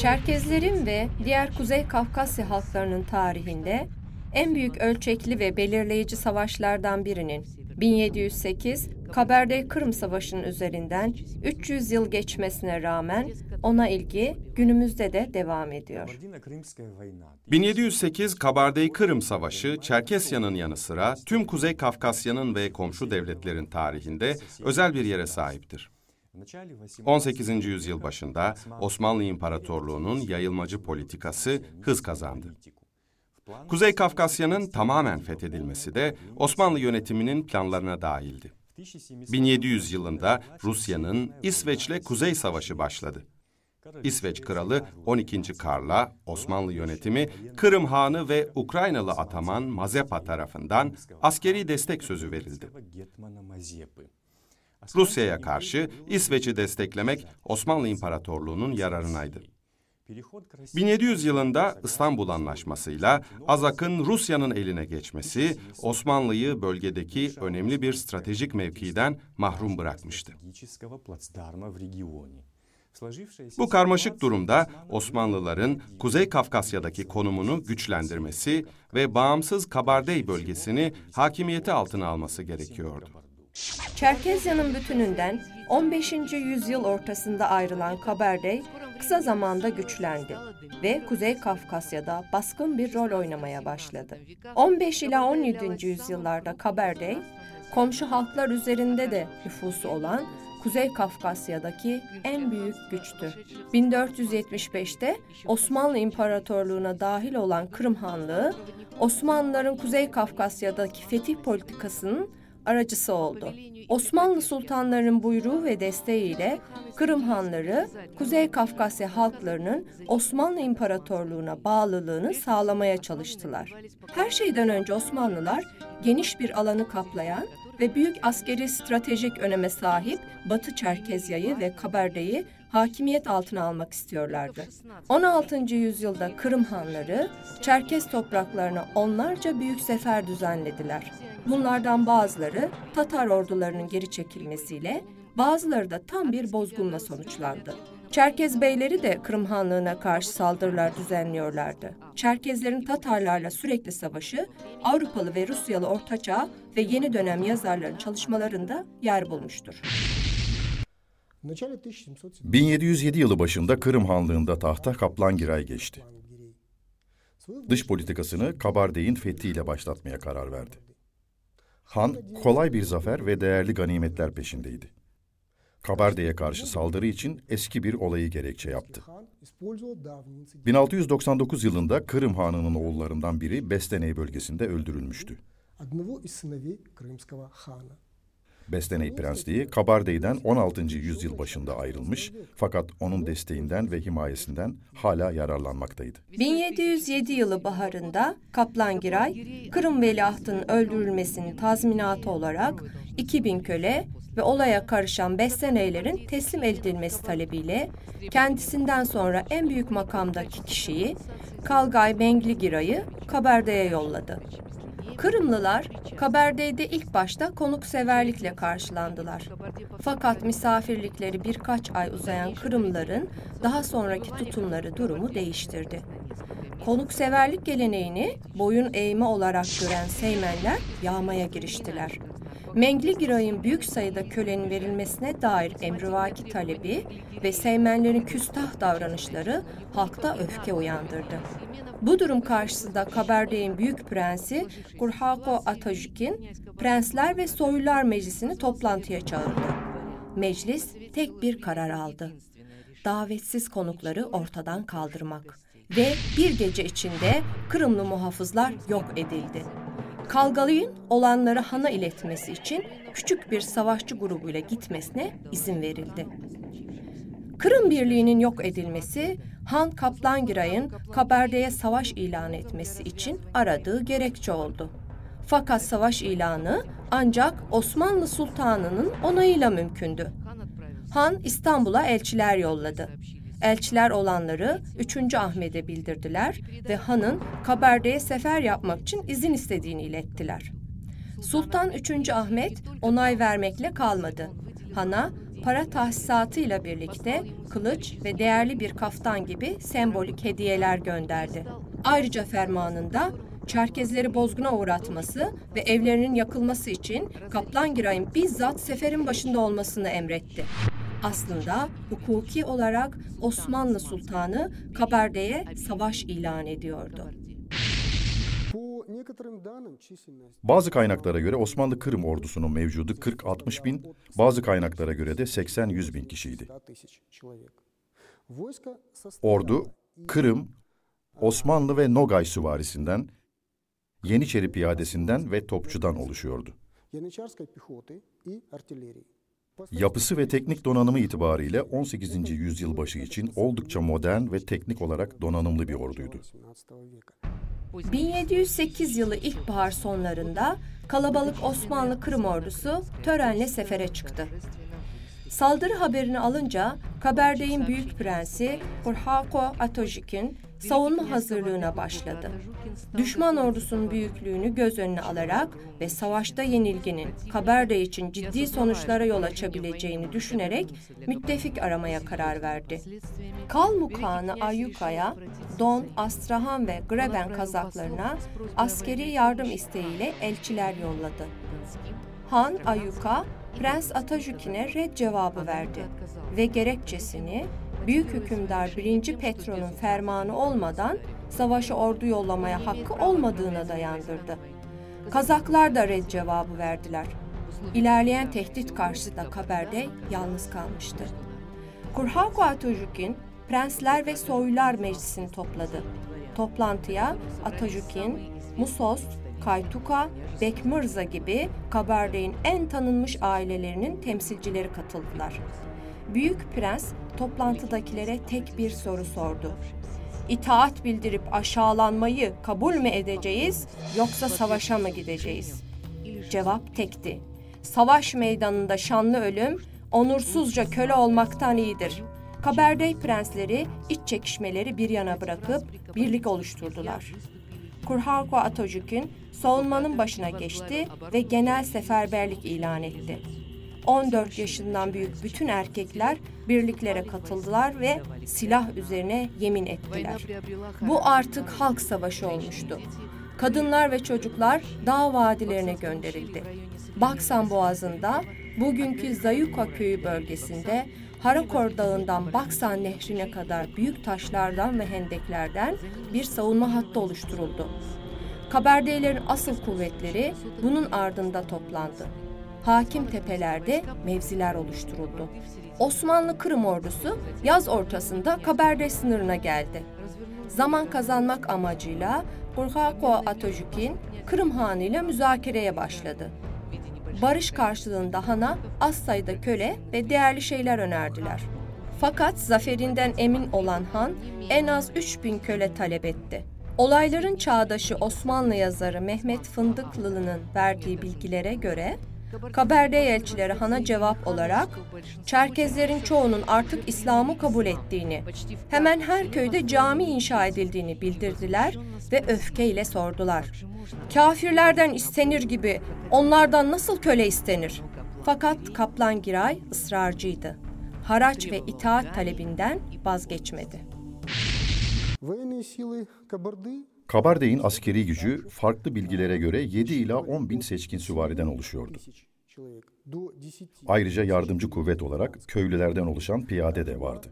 Çerkezlerin ve diğer Kuzey Kafkasya halklarının tarihinde en büyük ölçekli ve belirleyici savaşlardan birinin 1708 Kabardey-Kırım Savaşı'nın üzerinden 300 yıl geçmesine rağmen ona ilgi günümüzde de devam ediyor. 1708 Kabardey-Kırım Savaşı, Çerkesya'nın yanı sıra tüm Kuzey Kafkasya'nın ve komşu devletlerin tarihinde özel bir yere sahiptir. 18. yüzyıl başında Osmanlı İmparatorluğu'nun yayılmacı politikası hız kazandı. Kuzey Kafkasya'nın tamamen fethedilmesi de Osmanlı yönetiminin planlarına dahildi. 1700 yılında Rusya'nın İsveç'le Kuzey Savaşı başladı. İsveç Kralı 12. Karl'a Osmanlı yönetimi Kırım Hanı ve Ukraynalı ataman Mazepa tarafından askeri destek sözü verildi. Rusya'ya karşı İsveç'i desteklemek Osmanlı İmparatorluğu'nun yararınaydı. 1700 yılında İstanbul Anlaşması'yla Azak'ın Rusya'nın eline geçmesi Osmanlı'yı bölgedeki önemli bir stratejik mevkiden mahrum bırakmıştı. Bu karmaşık durumda Osmanlıların Kuzey Kafkasya'daki konumunu güçlendirmesi ve bağımsız Kabardey bölgesini hakimiyeti altına alması gerekiyordu. Çerkezya'nın bütününden 15. yüzyıl ortasında ayrılan Kabardey kısa zamanda güçlendi ve Kuzey Kafkasya'da baskın bir rol oynamaya başladı. 15 ila 17. yüzyıllarda Kabardey, komşu halklar üzerinde de nüfusu olan Kuzey Kafkasya'daki en büyük güçtü. 1475'te Osmanlı İmparatorluğu'na dahil olan Kırım Hanlığı, Osmanlıların Kuzey Kafkasya'daki fetih politikasının aracısı oldu. Osmanlı sultanlarının buyruğu ve desteğiyle Kırım Hanları, Kuzey Kafkasya halklarının Osmanlı İmparatorluğu'na bağlılığını sağlamaya çalıştılar. Her şeyden önce Osmanlılar, geniş bir alanı kaplayan ve büyük askeri stratejik öneme sahip Batı Çerkezya'yı ve Kabardey'i hakimiyet altına almak istiyorlardı. 16. yüzyılda Kırım Hanları, Çerkez topraklarına onlarca büyük sefer düzenlediler. Bunlardan bazıları Tatar ordularının geri çekilmesiyle, bazıları da tam bir bozgunla sonuçlandı. Çerkez beyleri de Kırım Hanlığı'na karşı saldırılar düzenliyorlardı. Çerkezlerin Tatarlarla sürekli savaşı, Avrupalı ve Rusyalı Ortaçağ ve yeni dönem yazarların çalışmalarında yer bulmuştur. 1707 yılı başında Kırım Hanlığı'nda tahta Kaplangiray geçti. Dış politikasını Kabardey'in fethiyle başlatmaya karar verdi. Han, kolay bir zafer ve değerli ganimetler peşindeydi. Kabardey'e karşı saldırı için eski bir olayı gerekçe yaptı. 1699 yılında Kırım Hanı'nın oğullarından biri Besteney bölgesinde öldürülmüştü. Besteney Prensliği Kabardey'den 16. yüzyıl başında ayrılmış fakat onun desteğinden ve himayesinden hala yararlanmaktaydı. 1707 yılı baharında Kaplangiray, Kırım Veliahtı'nın öldürülmesinin tazminatı olarak 2000 köle ve olaya karışan Besteneylerin teslim edilmesi talebiyle kendisinden sonra en büyük makamdaki kişiyi Kalgay Mengligiray'ı Kabardey'e yolladı. Kırımlılar, Kabardey'de ilk başta konukseverlikle karşılandılar. Fakat misafirlikleri birkaç ay uzayan Kırımlıların daha sonraki tutumları durumu değiştirdi. Konukseverlik geleneğini boyun eğme olarak gören Seymenler yağmaya giriştiler. Mengligiray'ın büyük sayıda kölenin verilmesine dair emrivaki talebi ve Seymenlerin küstah davranışları halkta öfke uyandırdı. Bu durum karşısında Kabardey'in büyük prensi Kurhako Atajik'in Prensler ve Soylular Meclisi'ni toplantıya çağırdı. Meclis tek bir karar aldı. Davetsiz konukları ortadan kaldırmak ve bir gece içinde Kırımlı muhafızlar yok edildi. Kalgalı'nın olanları Han'a iletmesi için küçük bir savaşçı grubuyla gitmesine izin verildi. Kırım Birliği'nin yok edilmesi, Han Kaplangiray'ın Kabardey'e savaş ilan etmesi için aradığı gerekçe oldu. Fakat savaş ilanı ancak Osmanlı Sultanı'nın onayıyla mümkündü. Han İstanbul'a elçiler yolladı. Elçiler olanları 3. Ahmet'e bildirdiler ve Han'ın Kabardey'e sefer yapmak için izin istediğini ilettiler. Sultan 3. Ahmet onay vermekle kalmadı. Han'a para tahsisatıyla birlikte kılıç ve değerli bir kaftan gibi sembolik hediyeler gönderdi. Ayrıca fermanında Çerkezleri bozguna uğratması ve evlerinin yakılması için Kaplangiray'ın bizzat seferin başında olmasını emretti. Aslında hukuki olarak Osmanlı Sultanı Kabarde'ye savaş ilan ediyordu. Bazı kaynaklara göre Osmanlı Kırım ordusunun mevcudu 40-60 bin, bazı kaynaklara göre de 80-100 bin kişiydi. Ordu, Kırım, Osmanlı ve Nogay süvarisinden, Yeniçeri piyadesinden ve topçudan oluşuyordu. Yapısı ve teknik donanımı itibariyle 18. yüzyıl başı için oldukça modern ve teknik olarak donanımlı bir orduydu. 1708 yılı ilkbahar sonlarında kalabalık Osmanlı Kırım ordusu törenle sefere çıktı. Saldırı haberini alınca Kabardey'in büyük prensi Hurhako Atojik'in savunma hazırlığına başladı. Düşman ordusunun büyüklüğünü göz önüne alarak ve savaşta yenilginin Kabardey için ciddi sonuçlara yol açabileceğini düşünerek müttefik aramaya karar verdi. Kalmuk Hanı Ayyuka'ya Don, Astrahan ve Greben Kazaklarına askeri yardım isteğiyle elçiler yolladı. Han Ayyuka, Prens Atajük'ine red cevabı verdi ve gerekçesini Büyük Hükümdar 1. Petro'nun fermanı olmadan savaşa ordu yollamaya hakkı olmadığına dayandırdı. Kazaklar da red cevabı verdiler. İlerleyen tehdit karşısında Kabardey yalnız kalmıştı. Hurhako Atajük'in Prensler ve Soylular Meclisi'ni topladı. Toplantıya Atajük'in Musos, Kaytuka, Bekmirza gibi Kabardey'in en tanınmış ailelerinin temsilcileri katıldılar. Büyük Prens toplantıdakilere tek bir soru sordu. İtaat bildirip aşağılanmayı kabul mü edeceğiz yoksa savaşa mı gideceğiz? Cevap tekti. Savaş meydanında şanlı ölüm, onursuzca köle olmaktan iyidir. Kabardey prensleri iç çekişmeleri bir yana bırakıp birlik oluşturdular. Hurhako Atajük'ün savunmanın başına geçti ve genel seferberlik ilan etti. 14 yaşından büyük bütün erkekler birliklere katıldılar ve silah üzerine yemin ettiler. Bu artık halk savaşı olmuştu. Kadınlar ve çocuklar dağ vadilerine gönderildi. Baksan Boğazı'nda, bugünkü Zayuka köyü bölgesinde Harakor Dağı'ndan Baksan Nehri'ne kadar büyük taşlardan ve hendeklerden bir savunma hattı oluşturuldu. Kabardeylerin asıl kuvvetleri bunun ardında toplandı. Hakim tepelerde mevziler oluşturuldu. Osmanlı Kırım ordusu yaz ortasında Kabardey sınırına geldi. Zaman kazanmak amacıyla Hurhako Atajük'in Kırım Hanı ile müzakereye başladı. Barış karşılığında Han'a az sayıda köle ve değerli şeyler önerdiler. Fakat zaferinden emin olan Han en az 3000 köle talep etti. Olayların çağdaşı Osmanlı yazarı Mehmet Fındıklı'nın verdiği bilgilere göre Kabardey elçileri Han'a cevap olarak Çerkezlerin çoğunun artık İslam'ı kabul ettiğini, hemen her köyde cami inşa edildiğini bildirdiler ve öfkeyle sordular. Kafirlerden istenir gibi onlardan nasıl köle istenir? Fakat Kaplangiray ısrarcıydı. Haraç ve itaat talebinden vazgeçmedi. Kabardey'in askeri gücü farklı bilgilere göre 7 ila 10 bin seçkin süvariden oluşuyordu. Ayrıca yardımcı kuvvet olarak köylülerden oluşan piyade de vardı.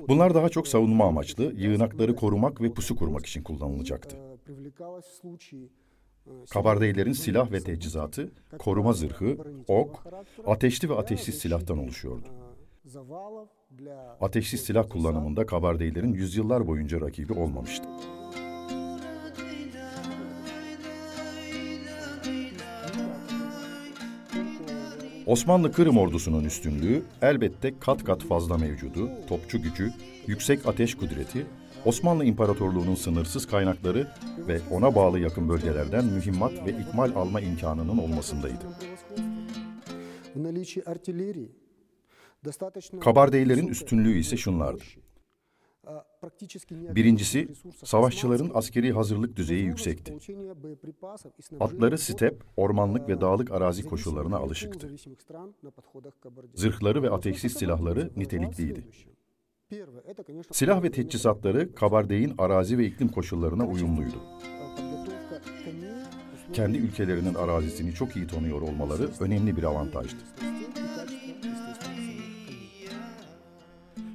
Bunlar daha çok savunma amaçlı, yığınakları korumak ve pusu kurmak için kullanılacaktı. Kabardeylerin silah ve teçhizatı, koruma zırhı, ok, ateşli ve ateşsiz silahtan oluşuyordu. Ateşsiz silah kullanımında Kabardeylerin yüzyıllar boyunca rakibi olmamıştı. Osmanlı Kırım ordusunun üstünlüğü elbette kat kat fazla mevcudu, topçu gücü, yüksek ateş kudreti, Osmanlı İmparatorluğu'nun sınırsız kaynakları ve ona bağlı yakın bölgelerden mühimmat ve ikmal alma imkanının olmasındaydı. Kabardeylerin üstünlüğü ise şunlardı. Birincisi, savaşçıların askeri hazırlık düzeyi yüksekti. Atları step, ormanlık ve dağlık arazi koşullarına alışıktı. Zırhları ve ateşsiz silahları nitelikliydi. Silah ve teçhizatları Kabardey'in arazi ve iklim koşullarına uyumluydu. Kendi ülkelerinin arazisini çok iyi tanıyor olmaları önemli bir avantajdı.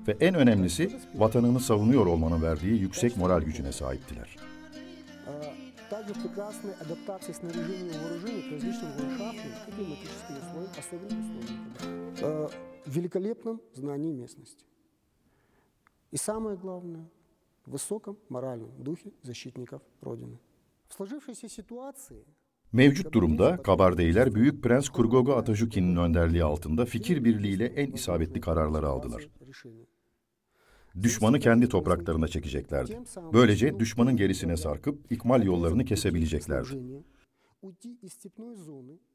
Ve en önemlisi, vatanını savunuyor olmanın verdiği yüksek moral gücüne sahiptiler. И самое главное, в высоком моральном духе защитников Родины. В сложившейся ситуации Mevcut durumda Kabardeyler Büyük Prens Kurgogo Atajuki'nin önderliği altında fikir birliğiyle en isabetli kararları aldılar. Düşmanı kendi topraklarına çekeceklerdi. Böylece düşmanın gerisine sarkıp ikmal yollarını kesebileceklerdi.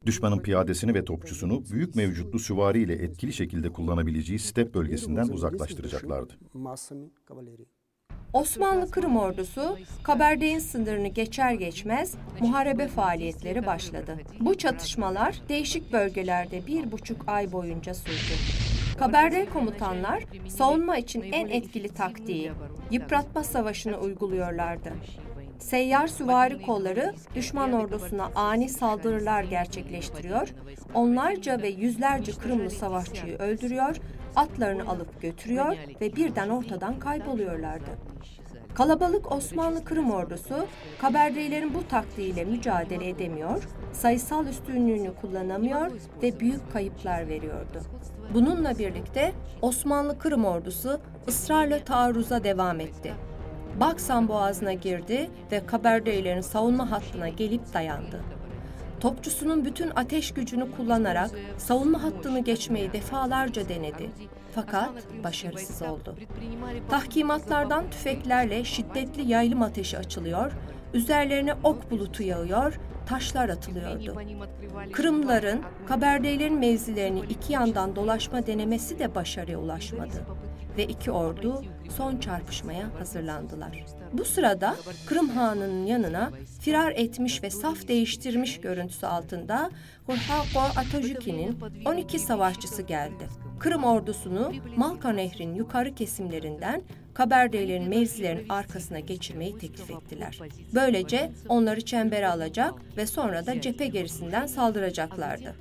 Düşmanın piyadesini ve topçusunu büyük mevcutlu süvari ile etkili şekilde kullanabileceği step bölgesinden uzaklaştıracaklardı. Osmanlı Kırım ordusu, Kabardey'in sınırını geçer geçmez muharebe faaliyetleri başladı. Bu çatışmalar değişik bölgelerde 1,5 ay boyunca sürdü. Kabardey komutanlar savunma için en etkili taktiği, yıpratma savaşını uyguluyorlardı. Seyyar süvari kolları düşman ordusuna ani saldırılar gerçekleştiriyor, onlarca ve yüzlerce Kırımlı savaşçıyı öldürüyor, atlarını alıp götürüyor ve birden ortadan kayboluyorlardı. Kalabalık Osmanlı Kırım ordusu, Kabardeylerin bu taktiğiyle mücadele edemiyor, sayısal üstünlüğünü kullanamıyor ve büyük kayıplar veriyordu. Bununla birlikte Osmanlı Kırım ordusu ısrarla taarruza devam etti. Baksan Boğazı'na girdi ve Kabardeylerin savunma hattına gelip dayandı. Topçusunun bütün ateş gücünü kullanarak savunma hattını geçmeyi defalarca denedi. Fakat başarısız oldu. Tahkimatlardan tüfeklerle şiddetli yaylım ateşi açılıyor, üzerlerine ok bulutu yağıyor, taşlar atılıyordu. Kırımlıların, Kabardeylerin mevzilerini iki yandan dolaşma denemesi de başarıya ulaşmadı. Ve iki ordu son çarpışmaya hazırlandılar. Bu sırada Kırım Hanı'nın yanına firar etmiş ve saf değiştirmiş görüntüsü altında Hurhako Atajuki'nin 12 savaşçısı geldi. Kırım ordusunu Malka Nehri'nin yukarı kesimlerinden Kabardeylerin mevzilerinin arkasına geçirmeyi teklif ettiler. Böylece onları çembere alacak ve sonra da cephe gerisinden saldıracaklardı.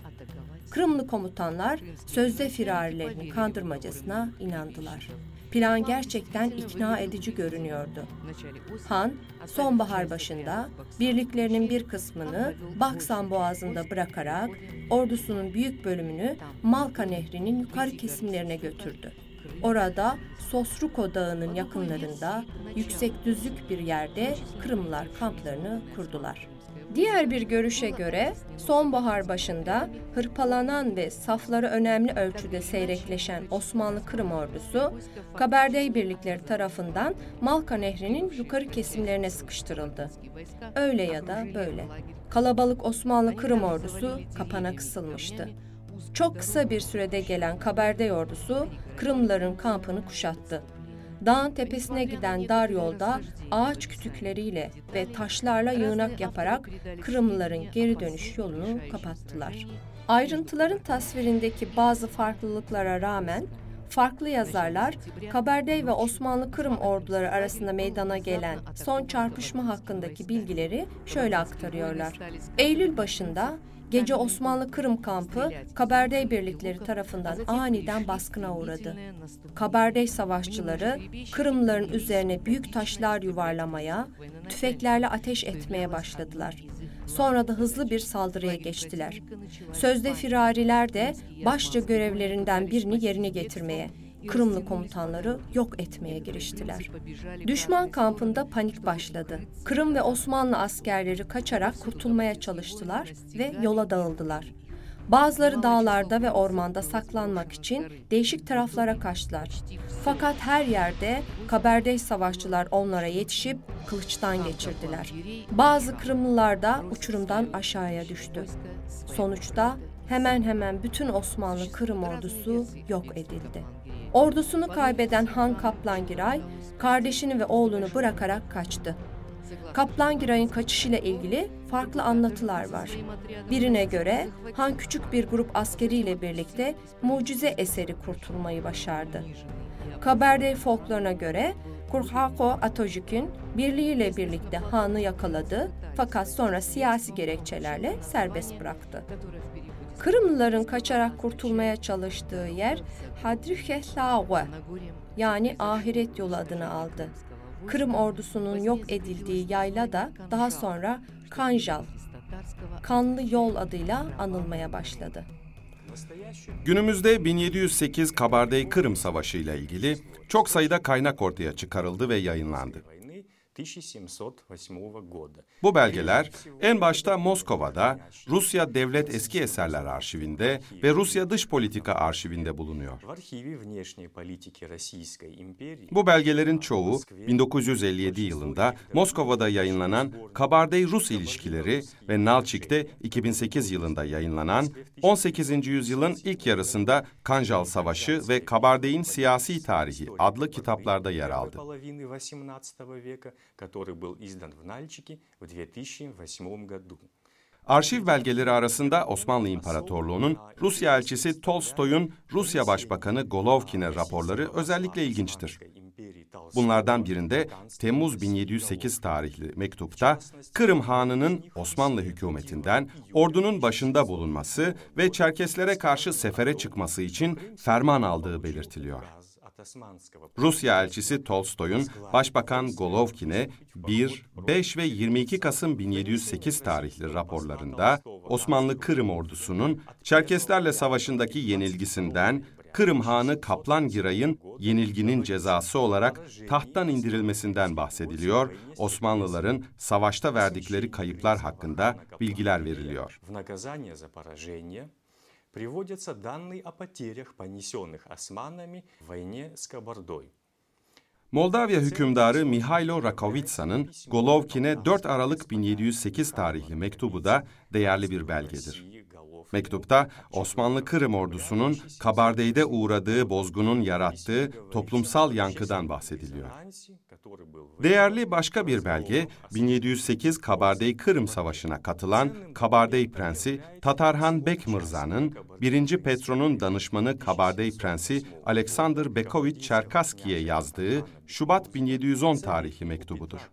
Kırımlı komutanlar sözde firarilerini kandırmacasına inandılar. Plan gerçekten ikna edici görünüyordu. Han, sonbahar başında birliklerinin bir kısmını Baksan Boğazı'nda bırakarak ordusunun büyük bölümünü Malka Nehri'nin yukarı kesimlerine götürdü. Orada Sosruko Dağı'nın yakınlarında yüksek düzlük bir yerde Kırımlılar kamplarını kurdular. Diğer bir görüşe göre sonbahar başında hırpalanan ve safları önemli ölçüde seyrekleşen Osmanlı Kırım ordusu, Kabardey birlikleri tarafından Malka Nehri'nin yukarı kesimlerine sıkıştırıldı. Öyle ya da böyle. Kalabalık Osmanlı Kırım ordusu kapana kısılmıştı. Çok kısa bir sürede gelen Kabardey ordusu Kırımlıların kampını kuşattı. Dağın tepesine giden dar yolda ağaç kütükleriyle ve taşlarla yığınak yaparak Kırımlıların geri dönüş yolunu kapattılar. Ayrıntıların tasvirindeki bazı farklılıklara rağmen farklı yazarlar Kabardey ve Osmanlı Kırım orduları arasında meydana gelen son çarpışma hakkındaki bilgileri şöyle aktarıyorlar. Eylül başında gece Osmanlı Kırım kampı Kabardey birlikleri tarafından aniden baskına uğradı. Kabardey savaşçıları Kırımlıların üzerine büyük taşlar yuvarlamaya, tüfeklerle ateş etmeye başladılar. Sonra da hızlı bir saldırıya geçtiler. Sözde firariler de başlıca görevlerinden birini yerine getirmeye, Kırımlı komutanları yok etmeye giriştiler. Düşman kampında panik başladı. Kırım ve Osmanlı askerleri kaçarak kurtulmaya çalıştılar ve yola dağıldılar. Bazıları dağlarda ve ormanda saklanmak için değişik taraflara kaçtılar. Fakat her yerde Kabardey savaşçılar onlara yetişip kılıçtan geçirdiler. Bazı Kırımlılar da uçurumdan aşağıya düştü. Sonuçta hemen hemen bütün Osmanlı Kırım ordusu yok edildi. Ordusunu kaybeden Han Kaplangiray, kardeşini ve oğlunu bırakarak kaçtı. Kaplangiray'ın kaçışıyla ilgili farklı anlatılar var. Birine göre Han küçük bir grup askeriyle birlikte mucize eseri kurtulmayı başardı. Kabardey folkloruna göre Kurhako Atojik'in birliğiyle birlikte Han'ı yakaladı fakat sonra siyasi gerekçelerle serbest bıraktı. Kırımlıların kaçarak kurtulmaya çalıştığı yer Hadrikeslawe yani ahiret yolu adını aldı. Kırım ordusunun yok edildiği yayla da daha sonra Kanjal, Kanlı Yol adıyla anılmaya başladı. Günümüzde 1708 Kabardey-Kırım Savaşı ile ilgili çok sayıda kaynak ortaya çıkarıldı ve yayınlandı. Bu belgeler en başta Moskova'da Rusya Devlet Eski Eserler Arşivinde ve Rusya Dış Politika Arşivinde bulunuyor. Bu belgelerin çoğu 1957 yılında Moskova'da yayınlanan Kabardey-Rus İlişkileri ve Nalçik'te 2008 yılında yayınlanan 18. yüzyılın ilk yarısında Kanjal Savaşı ve Kabardey'in Siyasi Tarihi adlı kitaplarda yer aldı. который был издан в Нальчике в 2008 году. Arşiv belgeleri arasında Osmanlı İmparatorluğu'nun Rusya elçisi Tolstoy'un Rusya Başbakanı Golovkin'e raporları özellikle ilginçtir. Bunlardan birinde Temmuz 1708 tarihli mektupta Kırım Hanı'nın Osmanlı hükümetinden ordunun başında bulunması ve Çerkeslere karşı sefere çıkması için ferman aldığı belirtiliyor. Rusya elçisi Tolstoy'un Başbakan Golovkin'e 1, 5 ve 22 Kasım 1708 tarihli raporlarında Osmanlı Kırım ordusunun Çerkeslerle savaşındaki yenilgisinden Kırım Hanı Kaplangiray'ın yenilginin cezası olarak tahttan indirilmesinden bahsediliyor, Osmanlıların savaşta verdikleri kayıplar hakkında bilgiler veriliyor. Приводятся данные о потерях, понесенных османами в войне с Кабардой. Moldavya hükümdarı Mihailo Rakovitsa'nın Golovkin'e 4 Aralık 1708 tarihli mektubu da değerli bir belgedir. Mektupta Osmanlı Kırım ordusunun Kabardey'de uğradığı bozgunun yarattığı toplumsal yankıdan bahsediliyor. Değerli başka bir belge, 1708 Kabardey-Kırım Savaşı'na katılan Kabardey Prensi Tatarhan Bekmirza'nın 1. Petro'nun danışmanı Kabardey Prensi Alexander Bekovich Çerkaski'ye yazdığı Şubat 1710 tarihli mektubudur.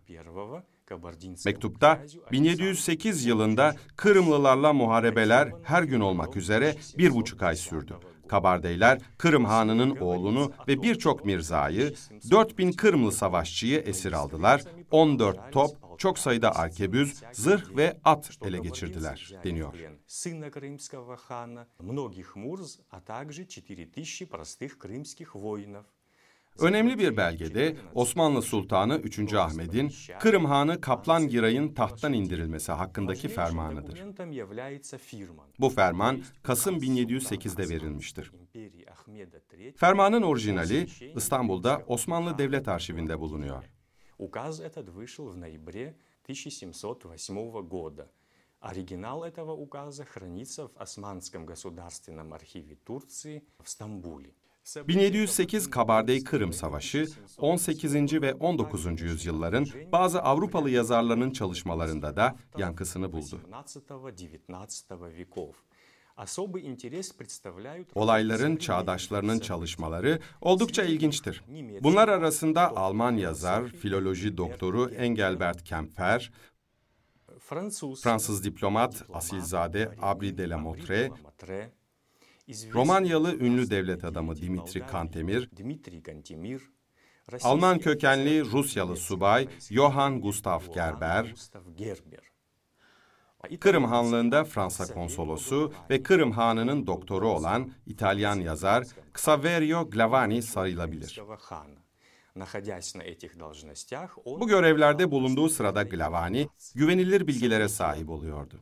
Mektupta 1708 yılında Kırımlılarla muharebeler her gün olmak üzere 1,5 ay sürdü. Kabardeyler Kırım Hanı'nın oğlunu ve birçok mirzayı, 4000 Kırımlı savaşçıyı esir aldılar, 14 top, çok sayıda arkebüz, zırh ve at ele geçirdiler deniyor. Önemli bir belgede Osmanlı Sultanı 3. Ahmet'in Kırım Hanı Kaplangiray'ın tahttan indirilmesi hakkındaki fermanıdır. Bu ferman Kasım 1708'de verilmiştir. Fermanın orijinali İstanbul'da Osmanlı Devlet Arşivinde bulunuyor. Указ этот вышел в ноябре 1708 года. Оригинал этого указа хранится в Османском государственном архиве Турции в Стамбуле. 1708 Kabardey-Kırım Savaşı, 18. ve 19. yüzyılların bazı Avrupalı yazarlarının çalışmalarında da yankısını buldu. Olayların çağdaşlarının çalışmaları oldukça ilginçtir. Bunlar arasında Alman yazar, filoloji doktoru Engelbert Kempfer, Fransız diplomat Asilzade Abri de la Motre, Romanyalı ünlü devlet adamı Dimitri Kantemir, Alman kökenli Rusyalı subay Johann Gustav Gerber, Kırım Hanlığı'nda Fransa konsolosu ve Kırım Hanı'nın doktoru olan İtalyan yazar Xaverio Glavani sayılabilir. Bu görevlerde bulunduğu sırada Glavani, güvenilir bilgilere sahip oluyordu.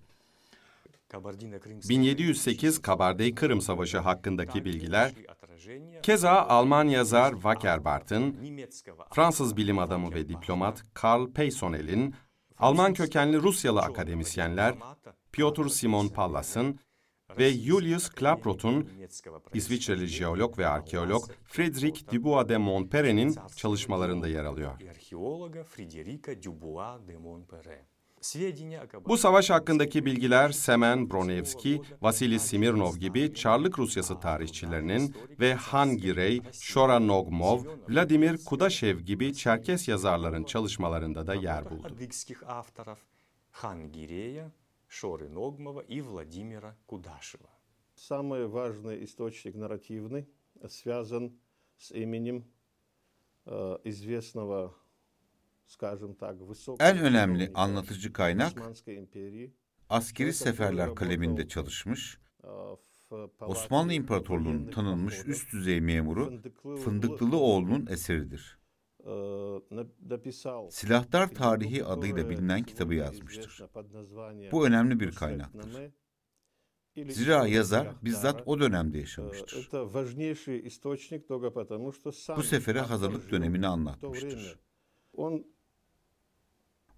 1708 Kabardey-Kırım Savaşı hakkındaki bilgiler, keza Alman yazar Wackerbarth'ın, Fransız bilim adamı ve diplomat Karl Peysonnel'in, Alman kökenli Rusyalı akademisyenler Piotr Simon Pallas'ın ve Julius Klaproth'un İsviçreli jeolog ve arkeolog Frédéric Dubois de Montperret'in çalışmalarında yer alıyor. Bu savaş hakkındaki bilgiler Semen Bronevski, Vasili Smirnov gibi Çarlık Rusyası tarihçilerinin ve Han Girey, Shora Nogmov, Vladimir Kudashev gibi Çerkes yazarların çalışmalarında da yer buldu. Han Gireя, Шоры Ногмова и Владимира Кудашева. Самый важный источник нарративный связан с именем известного, скажем так, высокого... En önemli anlatıcı kaynak, askeri seferler kaleminde çalışmış, Osmanlı İmparatorluğu'nun tanınmış üst düzey memuru Fındıklıoğlu'nun eseridir. Silahtar Tarihi adıyla bilinen kitabı yazmıştır. Bu önemli bir kaynaktır. Zira yazar bizzat o dönemde yaşamıştır. Bu sefere hazırlık dönemini anlatmıştır.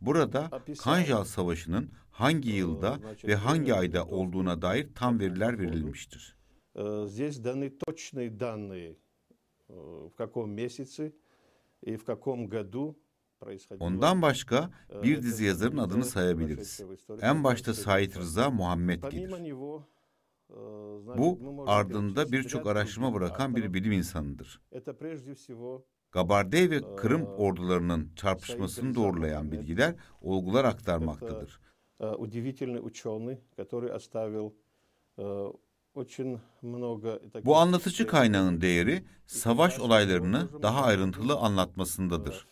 Burada Kanjal Savaşı'nın hangi yılda ve hangi ayda olduğuna dair tam veriler verilmiştir. Ondan başka bir dizi yazarın adını sayabiliriz. En başta Said Rıza Muhammed gelir. Bu, ardında birçok araştırma bırakan bir bilim insanıdır. Kabardey ve Kırım ordularının çarpışmasını doğrulayan bilgiler, olgular aktarmaktadır. Bu anlatıcı kaynağın değeri, savaş olaylarını daha ayrıntılı anlatmasındadır.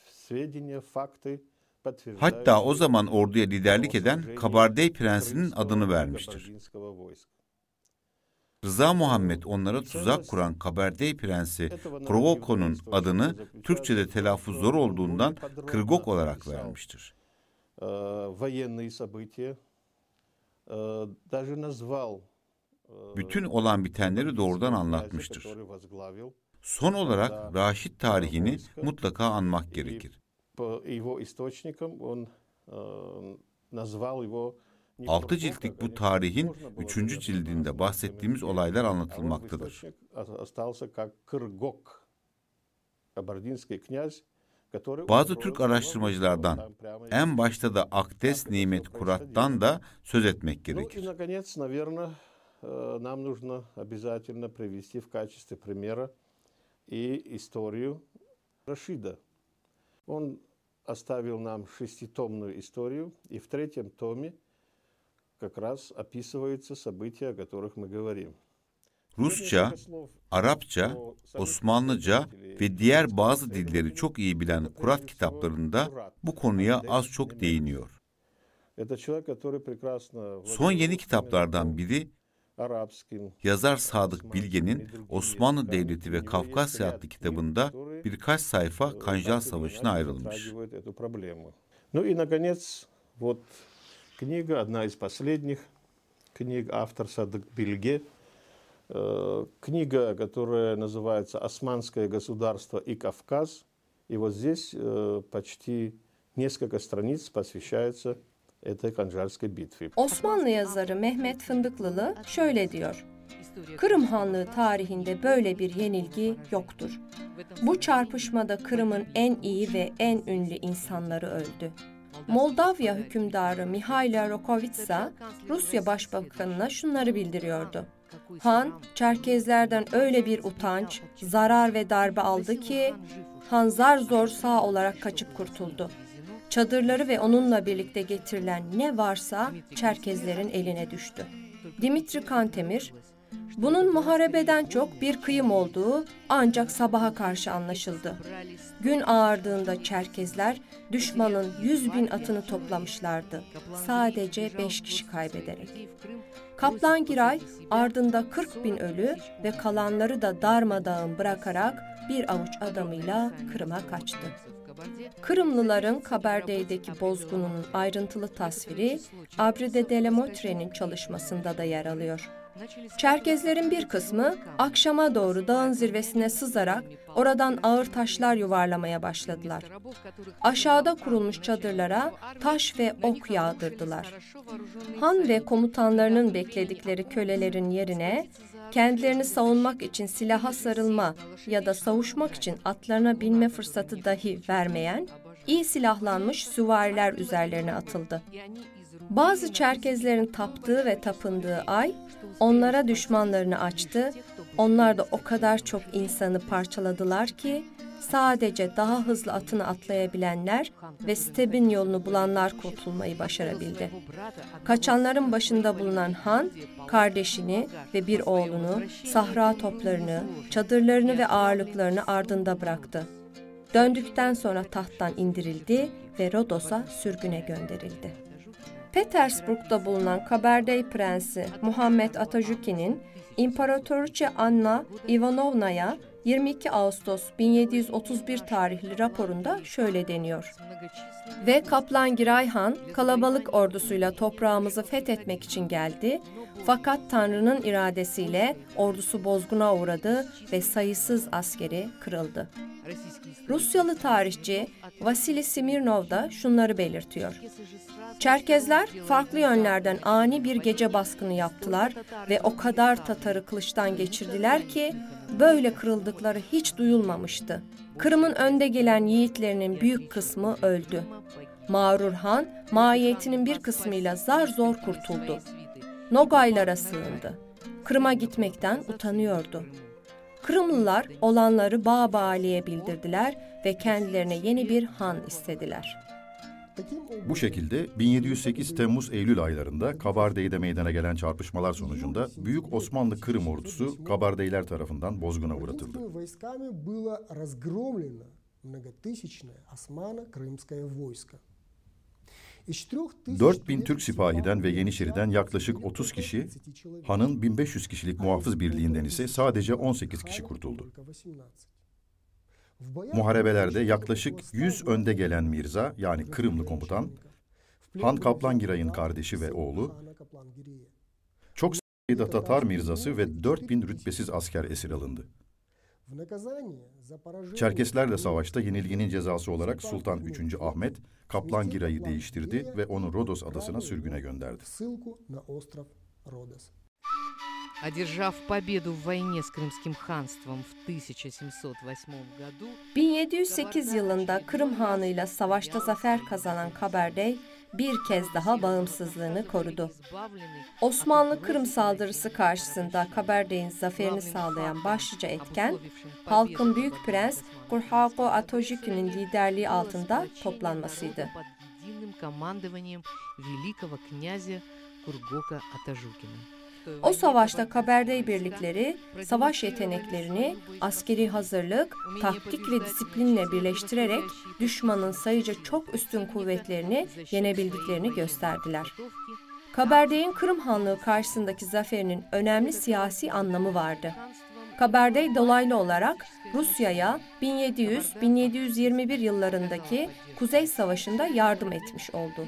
Hatta o zaman orduya liderlik eden Kabardey Prensi'nin adını vermiştir. Rıza Muhammed onlara tuzak kuran Kabardey Prensi Krovoko'nun adını Türkçe'de telaffuz zor olduğundan Kırgok olarak vermiştir. Bütün olan bitenleri doğrudan anlatmıştır. Son olarak Raşid tarihini mutlaka anmak gerekir. 6 ciltlik bu tarihin 3. cildinde bahsettiğimiz olaylar anlatılmaktadır. Bazı Türk araştırmacılardan, en başta da Akdes Nimet Kurat'tan da söz etmek gerekir. Нам нужно обязательно привести в качестве примера и историю Рашида. Он оставил нам 6-томную историю, и в 3-м томе как раз описываются события, о которых мы говорим. Rusça, Arapça, Osmanlıca ve diğer bazı dilleri çok iyi bilen Kurat kitaplarında bu konuya az çok değiniyor. Son yeni kitaplardan biri, yazar Sadık Bilge'nin Osmanlı Devleti ve Kafkasya adlı kitabında birkaç sayfa Kanjal Savaşı'na ayrılmış. Ну и, наконец, вот книга, одна из последних книг, автор Садык Билге, книга, которая называется «Османское государство и Кавказ». И вот здесь почти несколько страниц посвящается Osmanlı yazarı Mehmet Fındıklılı şöyle diyor: Kırım Hanlığı tarihinde böyle bir yenilgi yoktur. Bu çarpışmada Kırım'ın en iyi ve en ünlü insanları öldü. Moldavya hükümdarı Mihailo Rokovitsa, Rusya Başbakanı'na şunları bildiriyordu: Han, Çerkezlerden öyle bir utanç, zarar ve darbe aldı ki, Han zar zor sağ olarak kaçıp kurtuldu. Çadırları ve onunla birlikte getirilen ne varsa Çerkezlerin eline düştü. Dimitri Kantemir, bunun muharebeden çok bir kıyım olduğu ancak sabaha karşı anlaşıldı. Gün ağardığında Çerkezler düşmanın 100.000 atını toplamışlardı. Sadece 5 kişi kaybederek. Kaplan Giray ardında 40.000 ölü ve kalanları da darmadağın bırakarak bir avuç adamıyla Kırım'a kaçtı. Kırımlıların Kabardey'deki bozgununun ayrıntılı tasviri Abri de Delamotre'nin çalışmasında da yer alıyor. Çerkezlerin bir kısmı akşama doğru dağın zirvesine sızarak oradan ağır taşlar yuvarlamaya başladılar. Aşağıda kurulmuş çadırlara taş ve ok yağdırdılar. Han ve komutanlarının bekledikleri kölelerin yerine kendilerini savunmak için silaha sarılma ya da savuşmak için atlarına binme fırsatı dahi vermeyen iyi silahlanmış süvariler üzerlerine atıldı. Bazı Çerkezlerin taptığı ve tapındığı ay onlara düşmanlarını açtı. Onlar da o kadar çok insanı parçaladılar ki sadece daha hızlı atını atlayabilenler ve stepin yolunu bulanlar kurtulmayı başarabildi. Kaçanların başında bulunan Han, kardeşini ve bir oğlunu, sahra toplarını, çadırlarını ve ağırlıklarını ardında bıraktı. Döndükten sonra tahttan indirildi ve Rodos'a sürgüne gönderildi. Petersburg'da bulunan Kabardey Prensi Muhammed Atatürk'ün İmparatoriçe Anna Ivanovna'ya 22 Ağustos 1731 tarihli raporunda şöyle deniyor. Ve Kaplangiray Han kalabalık ordusuyla toprağımızı fethetmek için geldi. Fakat Tanrı'nın iradesiyle ordusu bozguna uğradı ve sayısız askeri kırıldı. Rusyalı tarihçi Vasili Smirnov da şunları belirtiyor. Çerkezler farklı yönlerden ani bir gece baskını yaptılar ve o kadar Tatar'ı kılıçtan geçirdiler ki böyle kırıldıkları hiç duyulmamıştı. Kırım'ın önde gelen yiğitlerinin büyük kısmı öldü. Mağrur Han, mahiyetinin bir kısmıyla zar zor kurtuldu. Nogaylara sığındı. Kırım'a gitmekten utanıyordu. Kırımlılar olanları Babali'ye bildirdiler ve kendilerine yeni bir han istediler. Bu şekilde 1708 Temmuz-Eylül aylarında Kabardey'de meydana gelen çarpışmalar sonucunda Büyük Osmanlı Kırım ordusu Kabardeyler tarafından bozguna uğratıldı. 4000 Türk sipahiden ve Yeniçeriden yaklaşık 30 kişi, Han'ın 1500 kişilik muhafız birliğinden ise sadece 18 kişi kurtuldu. Muharebelerde yaklaşık 100 önde gelen Mirza, yani Kırımlı komutan, Han Kaplangiray'ın kardeşi ve oğlu, çok sayıda Tatar Mirzası ve 4000 rütbesiz asker esir alındı. Çerkeslerle savaşta yenilginin cezası olarak Sultan 3. Ahmet, Kaplangiray'ı değiştirdi ve onu Rodos adasına sürgüne gönderdi. Одержав победу в войне с Крымским ханством в 1708 году, 1708 yılında Kırım Hanı'yla savaşta zafer kazanan Kabardey bir kez daha bağımsızlığını korudu. Osmanlı Kırım saldırısı karşısında Kabardey'in zaferini sağlayan başlıca etken, halkın büyük prens Kurhago Atatürk'ün liderliği altında toplanmasıydı. O savaşta Kabardey birlikleri savaş yeteneklerini askeri hazırlık, taktik ve disiplinle birleştirerek düşmanın sayıca çok üstün kuvvetlerini yenebildiklerini gösterdiler. Kabardey'in Kırım Hanlığı karşısındaki zaferinin önemli siyasi anlamı vardı. Kabardey dolaylı olarak Rusya'ya 1700-1721 yıllarındaki Kuzey Savaşı'nda yardım etmiş oldu.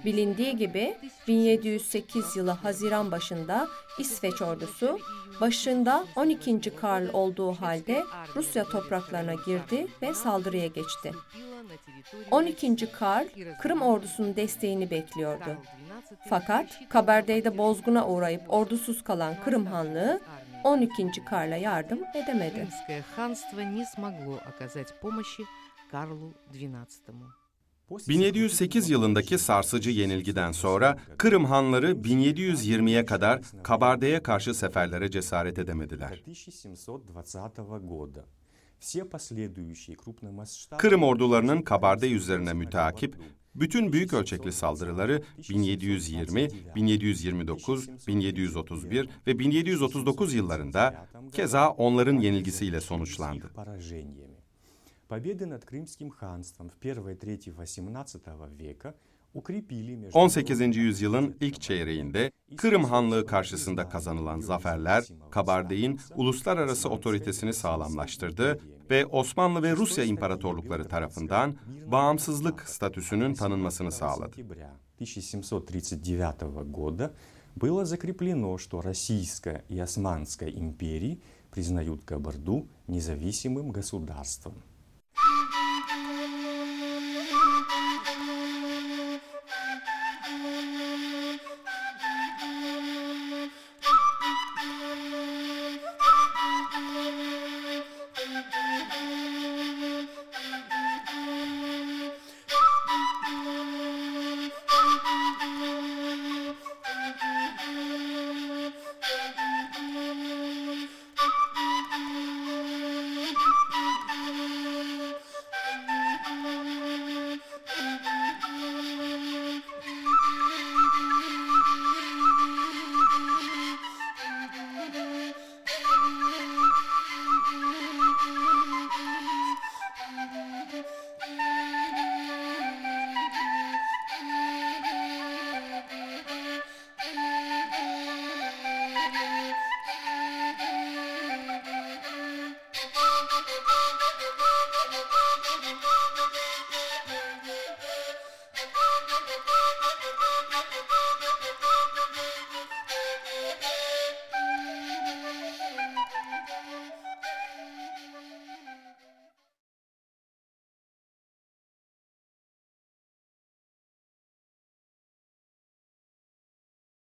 Bilindiği gibi 1708 yılı Haziran başında İsveç ordusu başında 12. Karl olduğu halde Rusya topraklarına girdi ve saldırıya geçti. 12. Karl Kırım ordusunun desteğini bekliyordu. Fakat Kabardey'de bozguna uğrayıp ordusuz kalan Kırım Hanlığı 12. Karl'a yardım edemedi. 1708 yılındaki sarsıcı yenilgiden sonra Kırım Hanları 1720'ye kadar Kabardey'e karşı seferlere cesaret edemediler. Kırım ordularının Kabardey üzerine müteakip bütün büyük ölçekli saldırıları 1720, 1729, 1731 ve 1739 yıllarında keza onların yenilgisiyle sonuçlandı. 18. yüzyılın ilk çeyreğinde Kırım Hanlığı karşısında kazanılan zaferler, Kabardey'in uluslararası otoritesini sağlamlaştırdı ve Osmanlı ve Rusya imparatorlukları tarafından bağımsızlık statüsünün tanınmasını sağladı. было закреплено, что Российская и Османская империи признают Кабарду независимым государством.